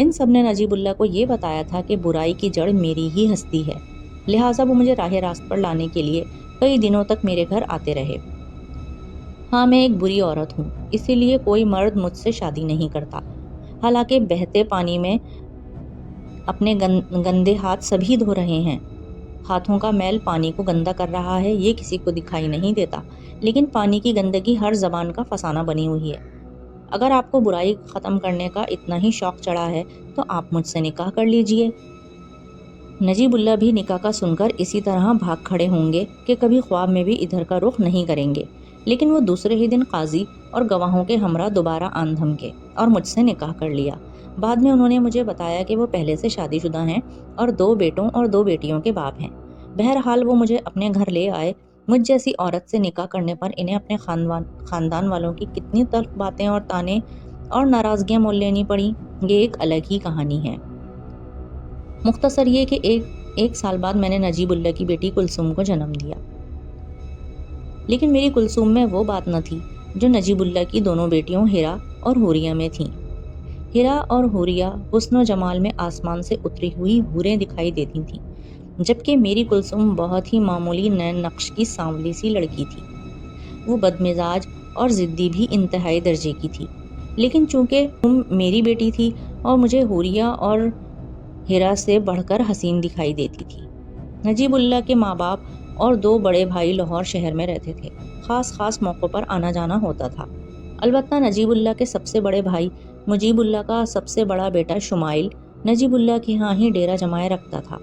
ان سب نے نجیب اللہ کو یہ بتایا تھا کہ برائی کی جڑ میری ہی ہستی ہے، لہٰذا وہ مجھے راہ راست پر لانے کے لیے کئی دنوں تک میرے گھر آتے رہے۔ ہاں، میں ایک بری عورت ہوں، اسی لیے کوئی مرد مجھ سے شادی نہیں کرتا، حالانکہ بہتے پانی میں اپنے گندے ہاتھ سبھی دھو رہے ہیں۔ ہاتھوں کا میل پانی کو گندا کر رہا ہے، یہ کسی کو دکھائی نہیں دیتا، لیکن پانی کی گندگی ہر زبان کا فسانہ بنی ہوئی ہے۔ اگر آپ کو برائی ختم کرنے کا اتنا ہی شوق چڑھا ہے تو آپ مجھ سے نکاح کر لیجئے۔ نجیب اللہ بھی نکاح کا سن کر اسی طرح بھاگ کھڑے ہوں گے کہ کبھی خواب میں بھی ادھر کا رخ نہیں کریں گے، لیکن وہ دوسرے ہی دن قاضی اور گواہوں کے ہمراہ دوبارہ آن دھمکے اور مجھ سے نکاح کر لیا۔ بعد میں انہوں نے مجھے بتایا کہ وہ پہلے سے شادی شدہ ہیں اور 2 بیٹوں اور 2 بیٹیوں کے باپ ہیں۔ بہرحال وہ مجھے اپنے گھر لے آئے۔ مجھ جیسی عورت سے نکاح کرنے پر انہیں اپنے خاندان والوں کی کتنی تلخ باتیں اور تانے اور ناراضگیاں مول لینی پڑیں، یہ ایک الگ ہی کہانی ہے۔ مختصر یہ کہ ایک سال بعد میں نے نجیب اللہ کی بیٹی کلثوم کو جنم دیا، لیکن میری کلثوم میں وہ بات نہ تھی جو نجیب اللہ کی دونوں بیٹیوں ہیرا اور حوریہ میں تھیں۔ ہیرا اور حوریہ حسن و جمال میں آسمان سے اتری ہوئی حوریں دکھائی دیتی تھیں، جبکہ میری کلثوم بہت ہی معمولی نین نقش کی سانولی سی لڑکی تھی۔ وہ بدمزاج اور ضدی بھی انتہائی درجے کی تھی، لیکن چونکہ میری بیٹی تھی اور مجھے حوریہ اور ہیرا سے بڑھ کر حسین دکھائی دیتی تھی۔ نجیب اللہ کے ماں باپ اور 2 بڑے بھائی لاہور شہر میں رہتے تھے، خاص موقعوں پر آنا جانا ہوتا تھا۔ البتہ نجیب اللہ کے سب سے بڑے بھائی مجیب اللہ کا سب سے بڑا بیٹا شمائل نجیب اللہ کے ہاں ہی ڈیرہ جمائے رکھتا تھا۔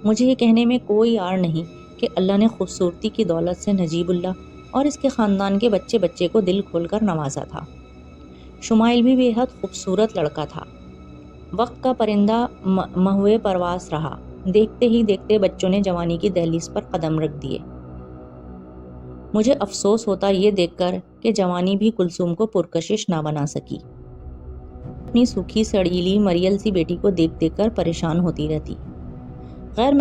مجھے یہ کہنے میں کوئی عار نہیں کہ اللہ نے خوبصورتی کی دولت سے نجیب اللہ اور اس کے خاندان کے بچے بچے کو دل کھول کر نوازا تھا۔ شمائل بھی بے حد خوبصورت لڑکا تھا، وقت کا پرندہ مہوے پرواز رہا، دیکھتے ہی دیکھتے بچوں نے جوانی کی دہلیز پر قدم رکھ دیے۔ مجھے افسوس ہوتا یہ دیکھ کر کہ جوانی بھی کلثوم کو پرکشش نہ بنا سکی۔ اپنی سوکھی سڑیلی مریل سی بیٹی کو دیکھ دیکھ کر پریشان ہوتی رہتی۔ غیر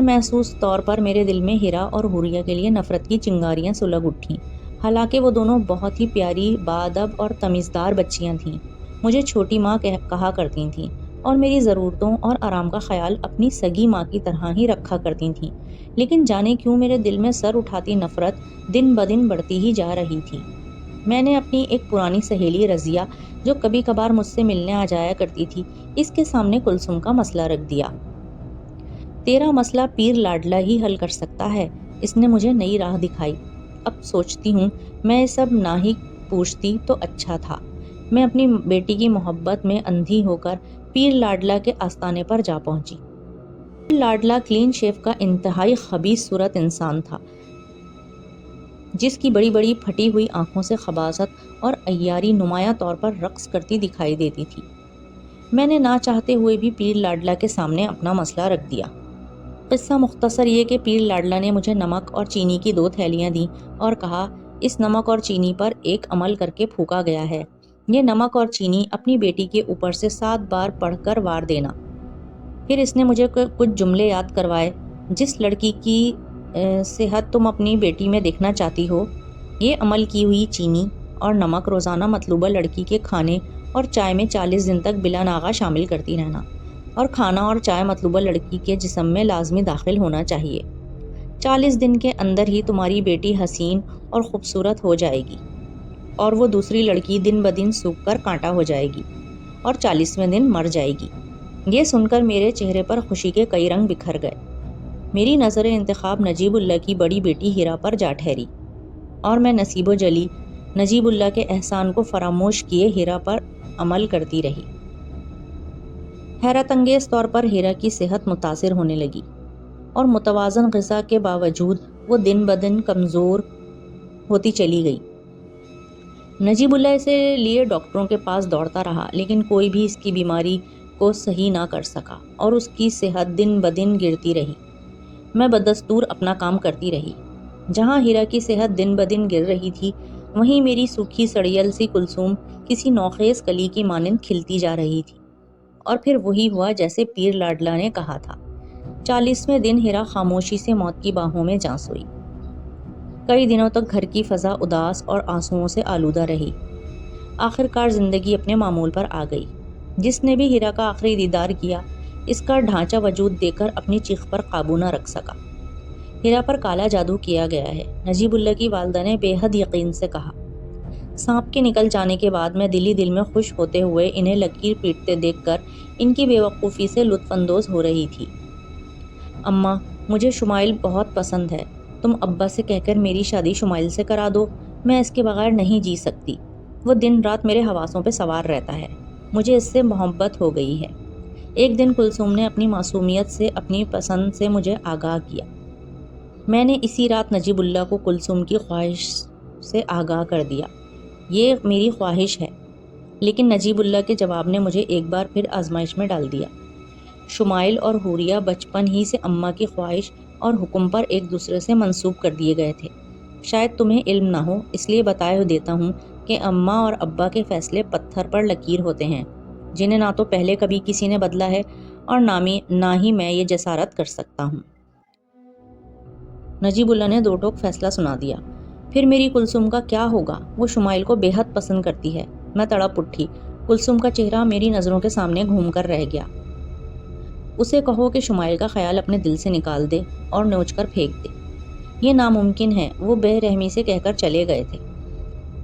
محسوس طور پر میرے دل میں ہیرا اور حوریہ کے لیے نفرت کی چنگاریاں سلگ اٹھیں، حالانکہ وہ دونوں بہت ہی پیاری، باادب اور تمیزدار بچیاں تھیں۔ مجھے چھوٹی ماں کہا کرتی تھیں اور میری ضرورتوں اور آرام کا خیال اپنی سگی ماں کی طرح ہی رکھا کرتی تھیں، لیکن جانے کیوں میرے دل میں سر اٹھاتی نفرت دن بدن بڑھتی ہی جا رہی تھی۔ میں نے اپنی ایک پرانی سہیلی رضیہ، جو کبھی کبھار مجھ سے ملنے آ جایا کرتی تھی، اس کے سامنے کلثوم کا مسئلہ رکھ دیا۔ تیرا مسئلہ پیر لاڈلا ہی حل کر سکتا ہے، اس نے مجھے نئی راہ دکھائی۔ اب سوچتی ہوں میں سب نہ ہی پوچھتی تو اچھا تھا۔ میں اپنی بیٹی کی محبت میں اندھی ہو کر پیر لاڈلا کے آستانے پر جا پہنچی۔ پیر لاڈلا کلین شیو کا انتہائی خبیث صورت انسان تھا، جس کی بڑی بڑی پھٹی ہوئی آنکھوں سے خباثت اور عیاری نمایاں طور پر رقص کرتی دکھائی دیتی تھی۔ میں نے نہ چاہتے ہوئے بھی پیر لاڈلا کے سامنے اپنا مسئلہ رکھ دیا۔ قصہ مختصر یہ کہ پیر لاڈلا نے مجھے نمک اور چینی کی 2 تھیلیاں دیں اور کہا، اس نمک اور چینی پر ایک عمل کر کے پھونکا گیا ہے، یہ نمک اور چینی اپنی بیٹی کے اوپر سے 7 بار پڑھ کر وار دینا۔ پھر اس نے مجھے کچھ جملے یاد کروائے، جس لڑکی کی صحت تم اپنی بیٹی میں دیکھنا چاہتی ہو، یہ عمل کی ہوئی چینی اور نمک روزانہ مطلوبہ لڑکی کے کھانے اور چائے میں 40 دن تک بلا ناغہ شامل کرتی رہنا، اور کھانا اور چائے مطلوبہ لڑکی کے جسم میں لازمی داخل ہونا چاہیے۔ 40 دن کے اندر ہی تمہاری بیٹی حسین اور خوبصورت ہو جائے گی، اور وہ دوسری لڑکی دن بدن سوکھ کر کانٹا ہو جائے گی اور 40ویں دن مر جائے گی۔ یہ سن کر میرے چہرے پر خوشی کے کئی رنگ بکھر گئے۔ میری نظر انتخاب نجیب اللہ کی بڑی بیٹی ہیرا پر جا ٹھہری، اور میں نصیب و جلی نجیب اللہ کے احسان کو فراموش کیے ہیرا پر عمل کرتی رہی۔ حیرت انگیز طور پر ہیرا کی صحت متاثر ہونے لگی، اور متوازن غذا کے باوجود وہ دن بدن کمزور ہوتی چلی گئی۔ نجیب اللہ اسے لیے ڈاکٹروں کے پاس دوڑتا رہا، لیکن کوئی بھی اس کی بیماری کو صحیح نہ کر سکا، اور اس کی صحت دن بدن گرتی رہی۔ میں بدستور اپنا کام کرتی رہی۔ جہاں ہیرا کی صحت دن بدن گر رہی تھی، وہیں میری سوکھی سڑیل سی کلثوم کسی نوخیز کلی کی مانند کھلتی جا رہی تھی۔ اور پھر وہی ہوا جیسے پیر لاڈلا نے کہا تھا۔ 40ویں دن ہیرا خاموشی سے موت کی باہوں میں جا سوئی۔ کئی دنوں تک گھر کی فضا اداس اور آنسوؤں سے آلودہ رہی۔ آخر کار زندگی اپنے معمول پر آ گئی۔ جس نے بھی ہیرا کا آخری دیدار کیا، اس کا ڈھانچہ وجود دیکھ کر اپنی چیخ پر قابو نہ رکھ سکا۔ ہیرا پر کالا جادو کیا گیا ہے، نجیب اللہ کی والدہ نے بے حد یقین سے کہا۔ سانپ کے نکل جانے کے بعد میں دل ہی دل میں خوش ہوتے ہوئے انہیں لکیر پیٹتے دیکھ کر ان کی بے وقوفی سے لطف اندوز ہو رہی تھی۔ اماں، مجھے شمائل بہت پسند ہے، تم ابا سے کہہ کر میری شادی شمائل سے کرا دو، میں اس کے بغیر نہیں جی سکتی، وہ دن رات میرے حواسوں پہ سوار رہتا ہے، مجھے اس سے محبت ہو گئی ہے۔ ایک دن کلثوم نے اپنی معصومیت سے، اپنی پسند سے مجھے آگاہ کیا۔ میں نے اسی رات نجیب اللہ کو کلثوم کی خواہش سے آگاہ کر دیا، یہ میری خواہش ہے۔ لیکن نجیب اللہ کے جواب نے مجھے ایک بار پھر آزمائش میں ڈال دیا۔ شمائل اور حوریہ بچپن ہی سے اماں کی خواہش اور حکم پر ایک دوسرے سے منسوب کر دیے گئے تھے۔ شاید تمہیں علم نہ ہو، اس لیے بتائے دیتا ہوں کہ اماں اور ابا کے فیصلے پتھر پر لکیر ہوتے ہیں، جنہیں نہ تو پہلے کبھی کسی نے بدلا ہے اور نہ ہی میں یہ جسارت کر سکتا ہوں۔ نجیب اللہ نے دو ٹوک فیصلہ سنا دیا۔ پھر میری کلثوم کا کیا ہوگا؟ وہ شمائل کو بے حد پسند کرتی ہے۔ میں تڑپ اٹھی۔ کلثوم کا چہرہ میری نظروں کے سامنے گھوم کر رہ گیا۔ اسے کہو کہ شمائل کا خیال اپنے دل سے نکال دے اور نوچ کر پھینک دے۔ یہ ناممکن ہے، وہ بے رحمی سے کہہ کر چلے گئے تھے۔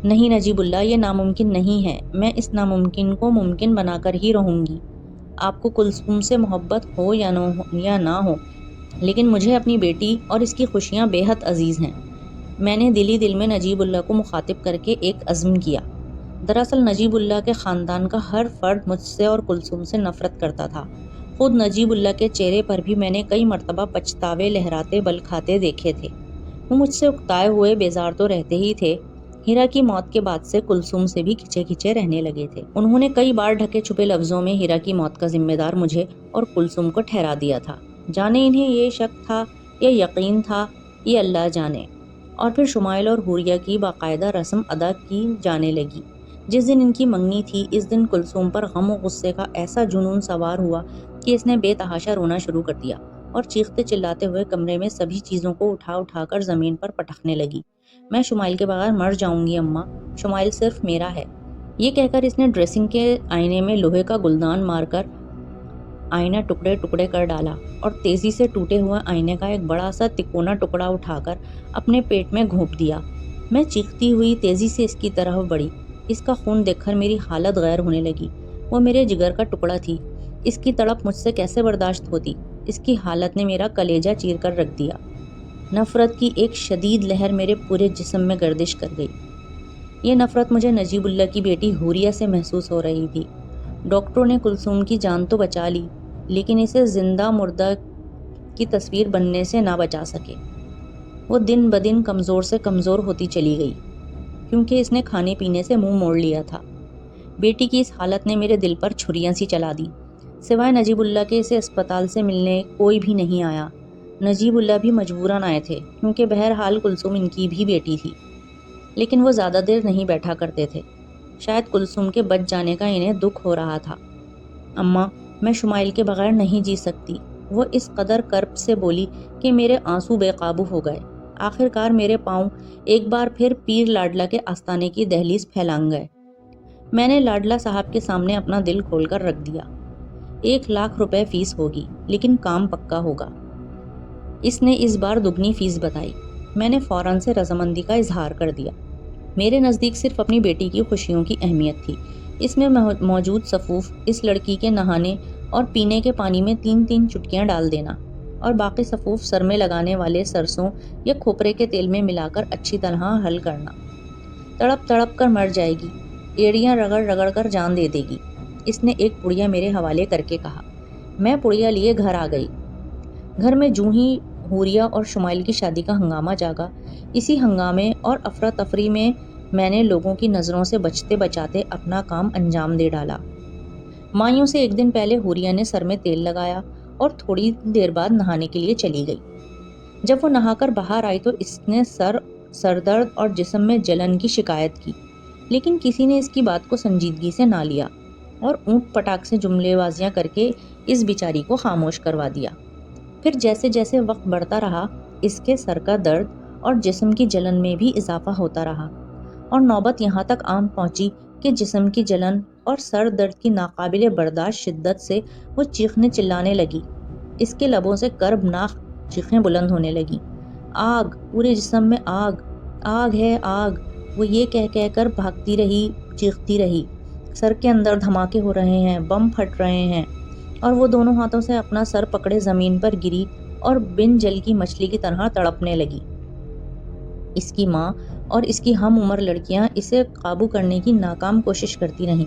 نہیں نجیب اللہ، یہ ناممکن نہیں ہے، میں اس ناممکن کو ممکن بنا کر ہی رہوں گی۔ آپ کو کلثوم سے محبت ہو یا نہ ہو، لیکن مجھے اپنی بیٹی اور اس کی خوشیاں بے حد عزیز ہیں۔ میں نے دل ہی دل میں نجیب اللہ کو مخاطب کر کے ایک عزم کیا۔ دراصل نجیب اللہ کے خاندان کا ہر فرد مجھ سے اور کلثوم سے نفرت کرتا تھا۔ خود نجیب اللہ کے چہرے پر بھی میں نے کئی مرتبہ پچھتاوے لہراتے بل کھاتے دیکھے تھے۔ وہ مجھ سے اکتائے ہوئے بیزار تو رہتے ہی تھے، ہیرا کی موت کے بعد سے کلثوم سے بھی کھچے کھچے رہنے لگے تھے۔ انہوں نے کئی بار ڈھکے چھپے لفظوں میں ہیرا کی موت کا ذمہ دار مجھے اور کلثوم کو ٹھہرا دیا تھا۔ جانے انہیں یہ شک تھا یا یقین تھا، یہ اللہ جانے۔ اور پھر شمائل اور حوریہ کی باقاعدہ رسم ادا کی جانے لگی۔ جس دن ان کی منگنی تھی، اس دن کلثوم پر غم و غصے کا ایسا جنون سوار ہوا کہ اس نے بے تحاشا رونا شروع کر دیا اور چیختے چلاتے ہوئے کمرے میں سبھی چیزوں کو اٹھا کر زمین پر پٹکنے لگی۔ میں شمائل کے بغیر مر جاؤں گی اماں، شمائل صرف میرا ہے۔ یہ کہہ کر اس نے ڈریسنگ کے آئینے میں لوہے کا گلدان مار کر آئینہ ٹکڑے ٹکڑے کر ڈالا اور تیزی سے ٹوٹے ہوئے آئینے کا ایک بڑا سا تکونا ٹکڑا اٹھا کر اپنے پیٹ میں گھونپ دیا۔ میں چیختی ہوئی تیزی سے اس کی طرف بڑھی۔ اس کا خون دیکھ کر میری حالت غیر ہونے لگی۔ وہ میرے جگر کا ٹکڑا تھی، اس کی تڑپ مجھ سے کیسے برداشت ہوتی؟ اس کی حالت نے میرا کلیجہ چیر کر رکھ دیا۔ نفرت کی ایک شدید لہر میرے پورے جسم میں گردش کر گئی۔ یہ نفرت مجھے نجیب اللہ کی بیٹی حوریہ سے محسوس ہو رہی تھی۔ ڈاکٹروں نے کلثوم کی جان تو بچا لی، لیکن اسے زندہ مردہ کی تصویر بننے سے نہ بچا سکے۔ وہ دن بدن کمزور سے کمزور ہوتی چلی گئی، کیونکہ اس نے کھانے پینے سے منہ موڑ لیا تھا۔ بیٹی کی اس حالت نے میرے دل پر چھریاں سی چلا دی۔ سوائے نجیب اللہ کے اسے اسپتال سے ملنے کوئی بھی نہیں آیا۔ نجیب اللہ بھی مجبوراً آئے تھے، کیونکہ بہرحال کلثوم ان کی بھی بیٹی تھی، لیکن وہ زیادہ دیر نہیں بیٹھا کرتے تھے۔ شاید کلثوم کے بچ جانے کا انہیں دکھ ہو رہا تھا۔ اماں، میں شمائل کے بغیر نہیں جی سکتی، وہ اس قدر کرب سے بولی کہ میرے آنسو بے قابو ہو گئے۔ آخر کار میرے پاؤں ایک بار پھر پیر لاڈلا کے آستانے کی دہلیز پھیلانگ گئے۔ میں نے لاڈلا صاحب کے سامنے اپنا دل کھول کر رکھ دیا۔ 1,00,000 روپے فیس ہوگی، لیکن کام پکا ہوگا۔ اس نے اس بار دگنی فیس بتائی۔ میں نے فوراً سے رضامندی کا اظہار کر دیا۔ میرے نزدیک صرف اپنی بیٹی کی خوشیوں کی اہمیت تھی۔ اس میں موجود صفوف، اس لڑکی کے نہانے اور پینے کے پانی میں 3 چٹکیاں ڈال دینا، اور باقی صفوف سر میں لگانے والے سرسوں یا کھوپرے کے تیل میں ملا کر اچھی طرح حل کرنا۔ تڑپ تڑپ کر مر جائے گی، ایڑیاں رگڑ رگڑ کر جان دے دے گی، اس نے ایک پڑیا میرے حوالے کر کے کہا۔ میں پڑیا لیے گھر آ گئی۔ گھر میں جوں ہی حوریہ اور شمائل کی شادی کا ہنگامہ جاگا، اسی ہنگامے اور افراتفری میں نے لوگوں کی نظروں سے بچتے بچاتے اپنا کام انجام دے ڈالا۔ مائیوں سے ایک دن پہلے حوریہ نے سر میں تیل لگایا اور تھوڑی دیر بعد نہانے کے لیے چلی گئی۔ جب وہ نہا کر باہر آئی تو اس نے سر درد اور جسم میں جلن کی شکایت کی، لیکن کسی نے اس کی بات کو سنجیدگی سے نہ لیا اور اونٹ پٹاک سے جملے بازیاں کر کے اس بیچاری کو خاموش کروا دیا۔ پھر جیسے جیسے وقت بڑھتا رہا، اس کے سر کا درد اور جسم کی جلن میں بھی اضافہ ہوتا رہا، اور نوبت یہاں تک آن پہنچی کہ جسم کی جلن اور سر درد کی ناقابل برداشت شدت سے وہ چیخنے چلانے لگی۔ اس کے لبوں سے کربناک چیخیں بلند ہونے لگیں۔ آگ، پورے جسم میں آگ، آگ ہے آگ، وہ یہ کہہ کر بھاگتی رہی، چیختی رہی۔ سر کے اندر دھماکے ہو رہے ہیں، بم پھٹ رہے ہیں، اور وہ دونوں ہاتھوں سے اپنا سر پکڑے زمین پر گری اور بن جل کی مچھلی کی طرح تڑپنے لگی۔ اس کی ماں اور اس کی ہم عمر لڑکیاں اسے قابو کرنے کی ناکام کوشش کرتی رہیں۔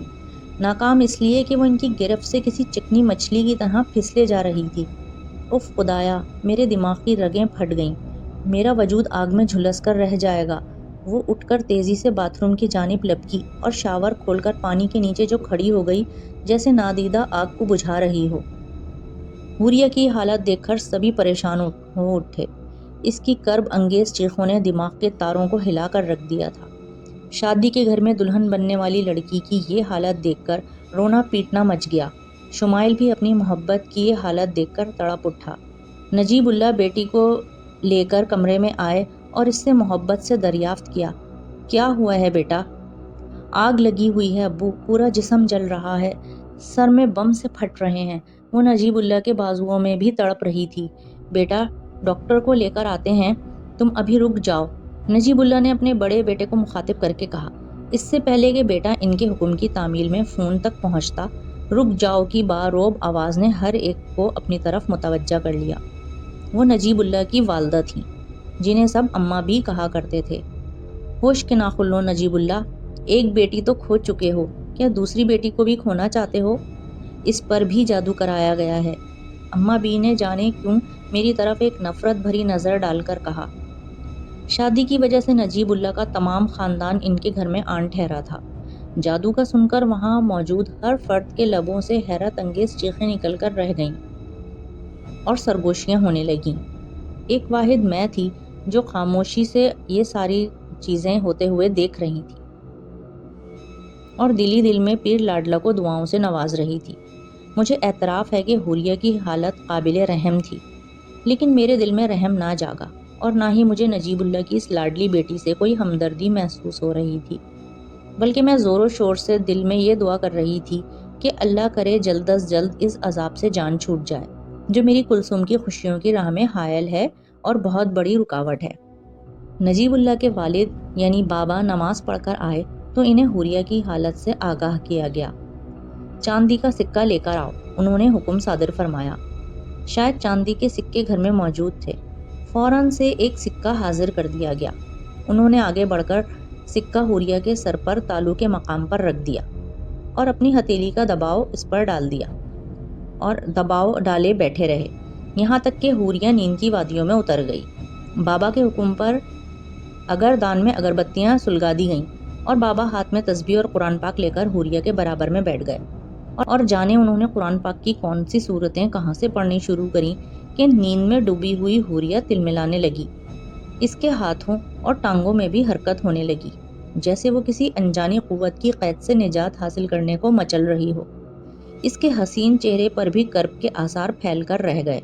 ناکام اس لیے کہ وہ ان کی گرفت سے کسی چکنی مچھلی کی طرح پھسلے جا رہی تھی۔ اف خدایا، میرے دماغ کی رگیں پھٹ گئیں، میرا وجود آگ میں جھلس کر رہ جائے گا۔ وہ اٹھ کر تیزی سے باتھ روم کی جانب لپکی اور شاور کھول کر پانی کے نیچے جو کھڑی ہو گئی جیسے نادیدہ آگ کو بجھا رہی ہو۔ حوریہ کی حالت دیکھ کر سبھی پریشان ہو اٹھے۔ اس کی کرب انگیز چیخوں نے دماغ کے تاروں کو ہلا کر رکھ دیا تھا۔ شادی کے گھر میں دلہن بننے والی لڑکی کی یہ حالت دیکھ کر رونا پیٹنا مچ گیا۔ شمائل بھی اپنی محبت کی یہ حالت دیکھ کر تڑپ اٹھا۔ نجیب اللہ بیٹی کو لے کر کمرے میں آئے اور اس سے محبت سے دریافت کیا، کیا ہوا ہے بیٹا؟ آگ لگی ہوئی ہے ابو، پورا جسم جل رہا ہے، سر میں بم سے پھٹ رہے ہیں۔ وہ نجیب اللہ کے بازوؤں میں بھی تڑپ رہی تھی۔ بیٹا، ڈاکٹر کو لے کر آتے ہیں، تم ابھی رک جاؤ، نجیب اللہ نے اپنے بڑے بیٹے کو مخاطب کر کے کہا۔ اس سے پہلے کہ بیٹا ان کے حکم کی تعمیل میں فون تک پہنچتا، رک جاؤ کی باروب آواز نے ہر ایک کو اپنی طرف متوجہ کر لیا۔ وہ نجیب اللہ کی والدہ تھیں، جنہیں سب اماں بھی کہا کرتے تھے۔ ہوش کے ناخن لو نجیب اللہ، ایک بیٹی تو کھو چکے ہو، کیا دوسری بیٹی کو بھی کھونا چاہتے ہو؟ اس پر بھی جادو کرایا گیا ہے۔ اماں بی نے جانے کیوں میری طرف ایک نفرت بھری نظر ڈال کر کہا۔ شادی کی وجہ سے نجیب اللہ کا تمام خاندان ان کے گھر میں آن ٹھہرا تھا۔ جادو کا سن کر وہاں موجود ہر فرد کے لبوں سے حیرت انگیز چیخیں نکل کر رہ گئیں اور سرگوشیاں ہونے لگیں۔ ایک واحد میں تھی جو خاموشی سے یہ ساری چیزیں ہوتے ہوئے دیکھ رہی تھی اور دلی دل میں پیر لاڈلا کو دعاؤں سے نواز رہی تھی۔ مجھے اعتراف ہے کہ حوریہ کی حالت قابل رحم تھی، لیکن میرے دل میں رحم نہ جاگا اور نہ ہی مجھے نجیب اللہ کی اس لاڈلی بیٹی سے کوئی ہمدردی محسوس ہو رہی تھی، بلکہ میں زور و شور سے دل میں یہ دعا کر رہی تھی کہ اللہ کرے جلد از جلد اس عذاب سے جان چھوٹ جائے جو میری کلثوم کی خوشیوں کی راہ میں حائل ہے اور بہت بڑی رکاوٹ ہے۔ نجیب اللہ کے والد یعنی بابا نماز پڑھ کر آئے تو انہیں حوریہ کی حالت سے آگاہ کیا گیا۔ چاندی کا سکہ لے کر آؤ، انہوں نے حکم صادر فرمایا۔ شاید چاندی کے سکے گھر میں موجود تھے۔ فوراً سے ایک سکہ حاضر کر دیا گیا۔ انہوں نے آگے بڑھ کر سکہ حوریہ کے سر پر تالو کے مقام پر رکھ دیا اور اپنی ہتھیلی کا دباؤ اس پر ڈال دیا اور دباؤ ڈالے بیٹھے رہے، یہاں تک کہ حوریہ نیند کی وادیوں میں اتر گئی۔ بابا کے حکم پر اگردان میں اگربتیاں سلگا دی گئیں اور بابا ہاتھ میں تسبیح اور قرآن پاک لے کر حوریہ کے برابر میں بیٹھ گئے اور جانے انہوں نے قرآن پاک کی کون سی صورتیں کہاں سے پڑھنی شروع کریں کہ نیند میں ڈوبی ہوئی حوریہ تلملانے لگی۔ اس کے ہاتھوں اور ٹانگوں میں بھی حرکت ہونے لگی، جیسے وہ کسی انجانی قوت کی قید سے نجات حاصل کرنے کو مچل رہی ہو۔ اس کے حسین چہرے پر بھی کرب کے آثار پھیل کر رہ گئے۔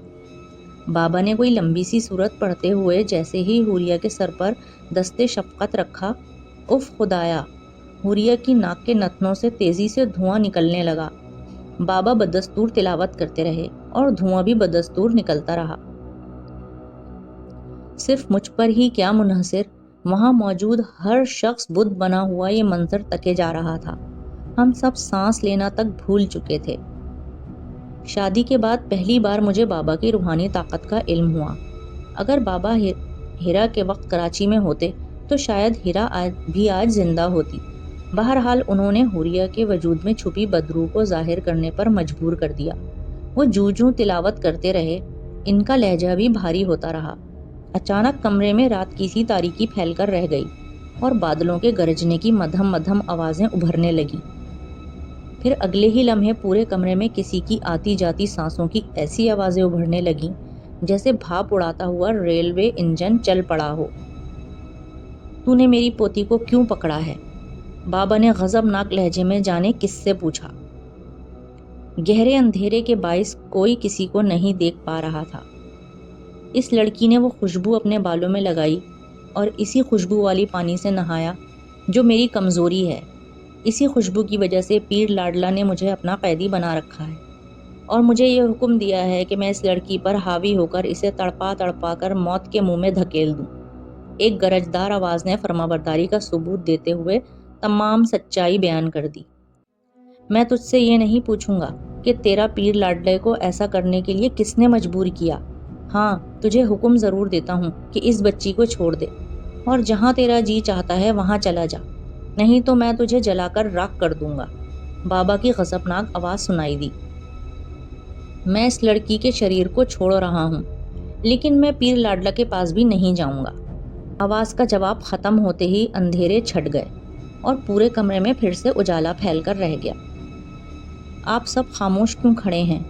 بابا نے کوئی لمبی سی صورت پڑھتے ہوئے جیسے ہی حوریہ کے سر پر دستے شفقت رکھا، اف خدایا، حوریہ کی ناک کے نتنوں سے تیزی سے دھواں نکلنے لگا۔ بابا بدستور تلاوت کرتے رہے اور دھواں بھی بدستور نکلتا رہا۔ صرف مجھ پر ہی کیا منحصر، وہاں موجود ہر شخص بت بنا ہوا یہ منظر تکے جا رہا تھا۔ ہم سب سانس لینا تک بھول چکے تھے۔ شادی کے بعد پہلی بار مجھے بابا کی روحانی طاقت کا علم ہوا۔ اگر بابا ہیرا کے وقت کراچی میں ہوتے تو شاید ہیرا بھی آج زندہ ہوتی۔ بہرحال انہوں نے حوریہ کے وجود میں چھپی بدروح کو ظاہر کرنے پر مجبور کر دیا۔ وہ جوں تلاوت کرتے رہے، ان کا لہجہ بھی بھاری ہوتا رہا۔ اچانک کمرے میں رات کی سی تاریکی پھیل کر رہ گئی اور بادلوں کے گرجنے کی مدھم مدھم آوازیں ابھرنے لگیں۔ پھر اگلے ہی لمحے پورے کمرے میں کسی کی آتی جاتی سانسوں کی ایسی آوازیں ابھرنے لگیں جیسے بھاپ اڑاتا ہوا ریلوے انجن چل پڑا ہو۔ تو نے میری پوتی کو کیوں پکڑا ہے؟ بابا نے غضبناک لہجے میں جانے کس سے پوچھا۔ گہرے اندھیرے کے باعث کوئی کسی کو نہیں دیکھ پا رہا تھا۔ اس لڑکی نے وہ خوشبو اپنے بالوں میں لگائی اور اسی خوشبو والی پانی سے نہایا جو میری کمزوری ہے۔ اسی خوشبو کی وجہ سے پیر لاڈلا نے مجھے اپنا قیدی بنا رکھا ہے اور مجھے یہ حکم دیا ہے کہ میں اس لڑکی پر حاوی ہو کر اسے تڑپا تڑپا کر موت کے منہ میں دھکیل دوں۔ ایک گرجدار آواز نے فرمانبرداری کا ثبوت دیتے ہوئے تمام سچائی بیان کر دی۔ میں تجھ سے یہ نہیں پوچھوں گا کہ تیرا پیر لاڈلے کو ایسا کرنے کے لیے کس نے مجبور کیا۔ ہاں، تجھے حکم ضرور دیتا ہوں کہ اس بچی کو چھوڑ دے اور جہاں تیرا جی چاہتا ہے وہاں چلا جا، نہیں تو میں تجھے جلا کر راکھ کر دوں گا۔ بابا کی غضبناک آواز سنائی دی۔ میں اس لڑکی کے شریر کو چھوڑ رہا ہوں، لیکن میں پیر لاڈلا کے پاس بھی نہیں جاؤں گا۔ آواز کا جواب ختم ہوتے ہی اندھیرے چھٹ گئے اور پورے کمرے میں پھر سے اجالا پھیل کر رہ گیا۔ آپ سب خاموش کیوں کھڑے ہیں؟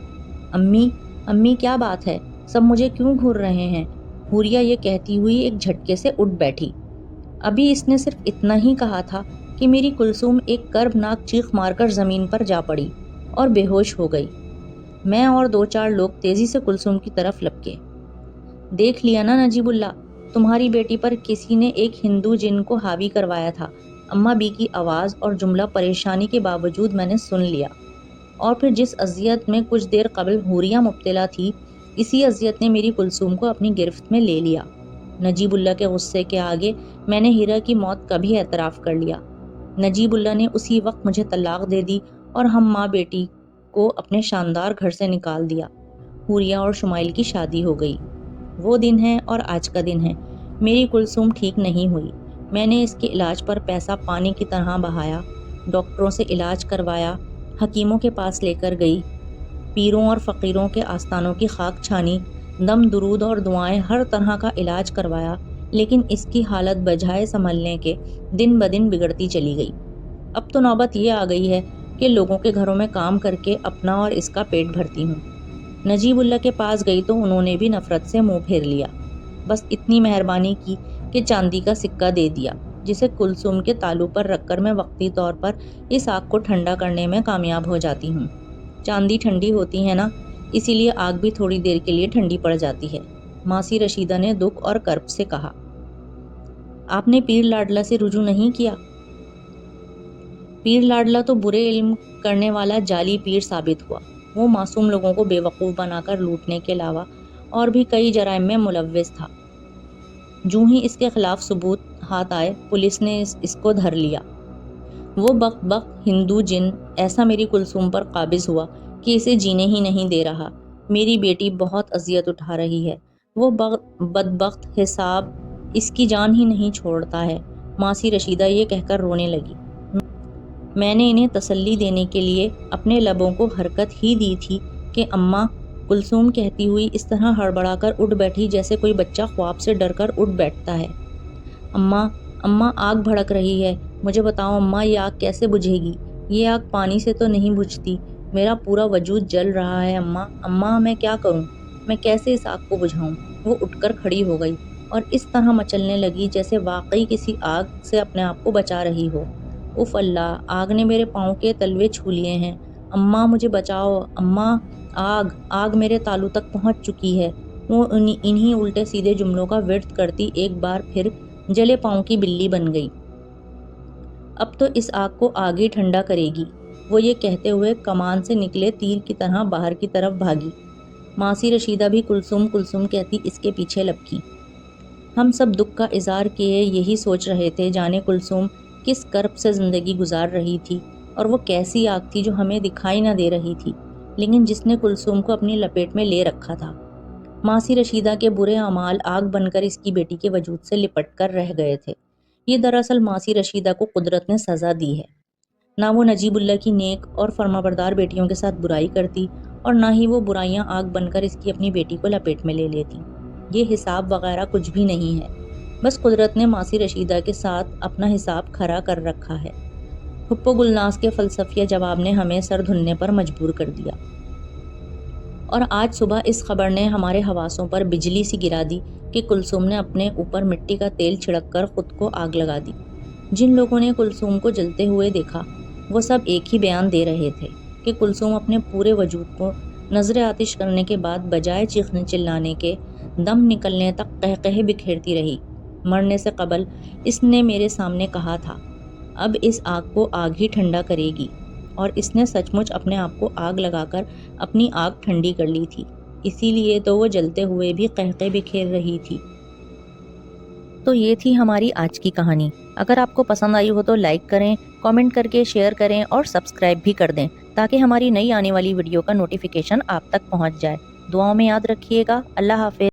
امی، امی کیا بات ہے؟ سب مجھے کیوں گھور رہے ہیں؟ حوریہ یہ کہتی ہوئی ایک جھٹکے سے اٹھ بیٹھی۔ ابھی اس نے صرف اتنا ہی کہا تھا کہ میری کلثوم ایک کربناک چیخ مار کر زمین پر جا پڑی اور بے ہوش ہو گئی۔ میں اور دو چار لوگ تیزی سے کلثوم کی طرف لپکے۔ دیکھ لیا نا نجیب اللہ، تمہاری بیٹی پر کسی نے ایک ہندو جن کو حاوی کروایا تھا۔ اماں بی کی آواز اور جملہ پریشانی کے باوجود میں نے سن لیا، اور پھر جس اذیت میں کچھ دیر قبل حوریہ مبتلا تھی، اسی اذیت نے میری کلثوم کو اپنی گرفت میں لے لیا۔ نجیب اللہ کے غصے کے آگے میں نے ہیرا کی موت کا بھی اعتراف کر لیا۔ نجیب اللہ نے اسی وقت مجھے طلاق دے دی اور ہم ماں بیٹی کو اپنے شاندار گھر سے نکال دیا۔ حوریہ اور شمائل کی شادی ہو گئی۔ وہ دن ہے اور آج کا دن ہے۔ میری کلثوم ٹھیک نہیں ہوئی۔ میں نے اس کے علاج پر پیسہ پانی کی طرح بہایا، ڈاکٹروں سے علاج کروایا، حکیموں کے پاس لے کر گئی، پیروں اور فقیروں کے آستانوں کی خاک چھانی، دم درود اور دعائیں، ہر طرح کا علاج کروایا، لیکن اس کی حالت بجائے سنبھلنے کے دن بدن بگڑتی چلی گئی۔ اب تو نوبت یہ آ گئی ہے کہ لوگوں کے گھروں میں کام کر کے اپنا اور اس کا پیٹ بھرتی ہوں۔ نجیب اللہ کے پاس گئی تو انہوں نے بھی نفرت سے منہ پھیر لیا، بس اتنی مہربانی کی کہ چاندی کا سکہ دے دیا، جسے کلثوم کے تالو پر رکھ کر میں وقتی طور پر اس آگ کو ٹھنڈا کرنے میں کامیاب ہو جاتی ہوں۔ چاندی ٹھنڈی ہوتی ہے نا، اسی لیے آگ بھی تھوڑی دیر کے لیے ٹھنڈی پڑ جاتی ہے۔ ماسی رشیدہ نے دکھ اور کرب سے کہا۔ آپ نے پیر لاڈلا سے رجوع نہیں کیا؟ پیر لاڈلا تو برے علم کرنے والا جعلی پیر ثابت ہوا۔ وہ معصوم لوگوں کو بے وقوف بنا کر لوٹنے کے علاوہ اور بھی کئی جرائم میں ملوث تھا۔ جوں ہی اس کے خلاف ثبوت ہاتھ آئے، پولیس نے اس کو دھر لیا۔ وہ بخت ہندو جن ایسا میری کلثوم پر قابض ہوا کہ اسے جینے ہی نہیں دے رہا۔ میری بیٹی بہت اذیت اٹھا رہی ہے۔ وہ بدبخت حساب اس کی جان ہی نہیں چھوڑتا ہے۔ ماسی رشیدہ یہ کہہ کر رونے لگی۔ میں نے انہیں تسلی دینے کے لیے اپنے لبوں کو حرکت ہی دی تھی کہ اماں، کلثوم کہتی ہوئی اس طرح ہڑبڑا کر اٹھ بیٹھی جیسے کوئی بچہ خواب سے ڈر کر اٹھ بیٹھتا ہے۔ اماں، اماں آگ بھڑک رہی ہے، مجھے بتاؤ اماں، یہ آگ کیسے بجھے گی؟ یہ آگ پانی سے تو نہیں بجھتی، میرا پورا وجود جل رہا ہے اماں، اماں میں کیا کروں؟ میں کیسے اس آگ کو بجھاؤں؟ وہ اٹھ کر کھڑی ہو گئی اور اس طرح مچلنے لگی جیسے واقعی کسی آگ سے اپنے آپ کو بچا رہی ہو۔ اف اللہ، آگ نے میرے پاؤں کے تلوے چھو لیے ہیں، اماں مجھے بچاؤ اماں، آگ میرے تالو تک پہنچ چکی ہے۔ وہ انہی الٹے سیدھے جملوں کا ورد کرتی ایک بار پھر جلے پاؤں کی بلی بن گئی۔ اب تو اس آگ کو آگ ہی ٹھنڈا کرے گی، وہ یہ کہتے ہوئے کمان سے نکلے تیر کی طرح باہر کی طرف بھاگی۔ ماسی رشیدہ بھی کلثوم کلثوم کہتی اس کے پیچھے لپکی۔ ہم سب دکھ کا اظہار کیے یہی سوچ رہے تھے، جانے کلثوم کس کرب سے زندگی گزار رہی تھی اور وہ کیسی آگ تھی جو ہمیں دکھائی نہ دے رہی تھی، لیکن جس نے کلثوم کو اپنی لپیٹ میں لے رکھا تھا۔ ماسی رشیدہ کے برے اعمال آگ بن کر اس کی بیٹی کے وجود سے لپٹ کر رہ گئے تھے۔ یہ دراصل ماسی رشیدہ کو قدرت نے سزا دی ہے۔ نہ وہ نجیب اللہ کی نیک اور فرمانبردار بیٹیوں کے ساتھ برائی کرتی اور نہ ہی وہ برائیاں آگ بن کر اس کی اپنی بیٹی کو لپیٹ میں لے لیتی۔ یہ حساب وغیرہ کچھ بھی نہیں ہے، بس قدرت نے ماسی رشیدہ کے ساتھ اپنا حساب کھرا کر رکھا ہے۔ پھپھو گلناز کے فلسفیہ جواب نے ہمیں سر دھلنے پر مجبور کر دیا، اور آج صبح اس خبر نے ہمارے حواسوں پر بجلی سی گرا دی کہ کلثوم نے اپنے اوپر مٹی کا تیل چھڑک کر خود کو آگ لگا دی۔ جن لوگوں نے کلثوم کو جلتے ہوئے دیکھا، وہ سب ایک ہی بیان دے رہے تھے کہ کلثوم اپنے پورے وجود کو نظر آتش کرنے کے بعد بجائے چیخنے چلانے کے دم نکلنے تک قہقہے بکھیرتی رہی۔ مرنے سے قبل اس نے میرے سامنے کہا تھا، اب اس آگ کو آگ ہی ٹھنڈا کرے گی، اور اس نے سچ مچ اپنے آپ کو آگ لگا کر اپنی آگ ٹھنڈی کر لی تھی، اسی لیے تو وہ جلتے ہوئے بھی قہقہے بکھیر رہی تھی۔ تو یہ تھی ہماری آج کی کہانی۔ اگر آپ کو پسند آئی ہو تو لائک کریں، کامنٹ کر کے شیئر کریں اور سبسکرائب بھی کر دیں تاکہ ہماری نئی آنے والی ویڈیو کا نوٹیفیکیشن آپ تک پہنچ جائے۔ دعاؤں میں یاد رکھیے گا۔ اللہ حافظ۔